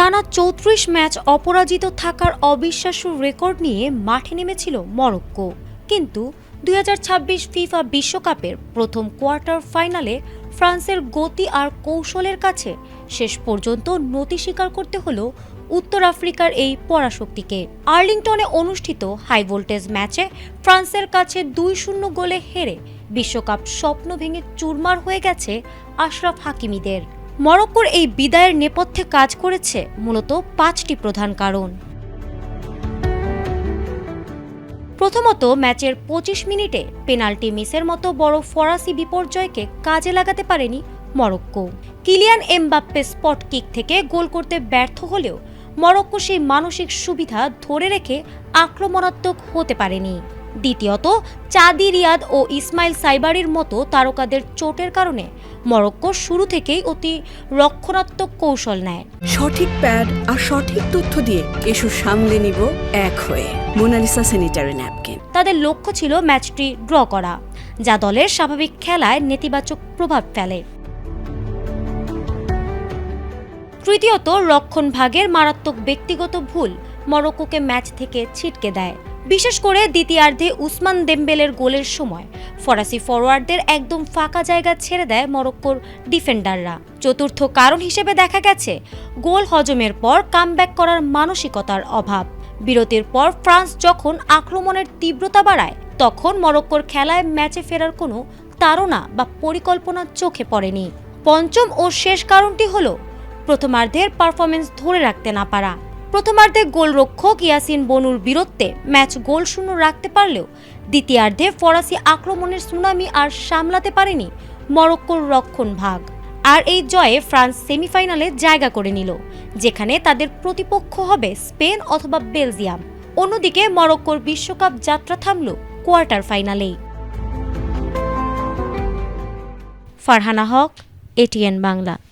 টানা ৩৪ ম্যাচ অপরাজিত থাকার অবিশ্বাস্য রেকর্ড নিয়ে মাঠে নেমেছিল মরক্কো। কিন্তু ২০২৬ ফিফা বিশ্বকাপের প্রথম কোয়ার্টার ফাইনালে ফ্রান্সের গতি আর কৌশলের কাছে শেষ পর্যন্ত নতি স্বীকার করতে হলো উত্তর আফ্রিকার এই পরাশক্তিকে। আর্লিংটনে অনুষ্ঠিত হাই ভোল্টেজ ম্যাচে ফ্রান্সের কাছে ২-০ গোলে হেরে বিশ্বকাপ স্বপ্ন ভেঙে চুরমার হয়ে গেছে আশরাফ হাকিমিদের। মরক্কোর এই বিদায়ের নেপথ্যে কাজ করেছে মূলত ৫টি প্রধান কারণ। প্রথমত, ম্যাচের ২৫ মিনিটে পেনাল্টি মিসের মতো বড় ফরাসি বিপর্যয়কে কাজে লাগাতে পারেনি Morocco. Kylian Mbappe spot kick থেকে গোল করতে ব্যর্থ হলেও মরক্কো সেই মানসিক সুবিধা ধরে রেখে আক্রমণাত্মক হতে পারেনি। দ্বিতীয়ত, চাদি রিয়াদ ও ইসমাইল সাইবারির মতো তারকাদের চোটের কারণে মরক্কো শুরু থেকেই অতি রক্ষণাত্মক কৌশল নেয়। সঠিক প্যাড আর সঠিক তথ্য দিয়ে এসব সামলে নিব এক হয়ে। Monalisa sanitary napkin. তাদের লক্ষ্য ছিল ম্যাচটি ড্র করা, যা দলের স্বাভাবিক খেলায় নেতিবাচক প্রভাব ফেলে। তৃতীয়ত, রক্ষণভাগের মারাত্মক ব্যক্তিগত ভুল মরক্কোকে ম্যাচ থেকে ছিটকে দেয়। বিশেষ করে দ্বিতীয়ার্ধে উসমান দেমবেলের গোলের সময় ফরাসি ফরোয়ার্ডদের একদম ফাঁকা জায়গা ছেড়ে দেয় মরক্কোর ডিফেন্ডাররা। চতুর্থ কারণ হিসেবে দেখা গেছে গোল হজমের পর কামব্যাক করার মানসিকতার অভাব। বিরতির পর ফ্রান্স যখন আক্রমণের তীব্রতা বাড়ায়, তখন মরক্কোর খেলায় ম্যাচে ফেরার কোনো তাড়না বা পরিকল্পনা চোখে পড়েনি। পঞ্চম ও শেষ কারণটি হলো প্রথমার্ধের পারফরমেন্স ধরে রাখতে না পারা। প্রথমার্ধে গোলরক্ষক ইয়াসিন বনুর বীরত্বে ম্যাচ গোলশূন্য রাখতে পারলেও দ্বিতীয়ার্ধে ফরাসি আক্রমণের সুনামি আর সামলাতে পারেনি মরক্কোর রক্ষণভাগ। আর এই জয়ে ফ্রান্স সেমিফাইনালে জায়গা করে নিল, যেখানে তাদের প্রতিপক্ষ হবে স্পেন অথবা বেলজিয়াম। অন্যদিকে মরক্কোর বিশ্বকাপ যাত্রা থামল কোয়ার্টার ফাইনালেই। ফারহানা হক, এটিএন বাংলা।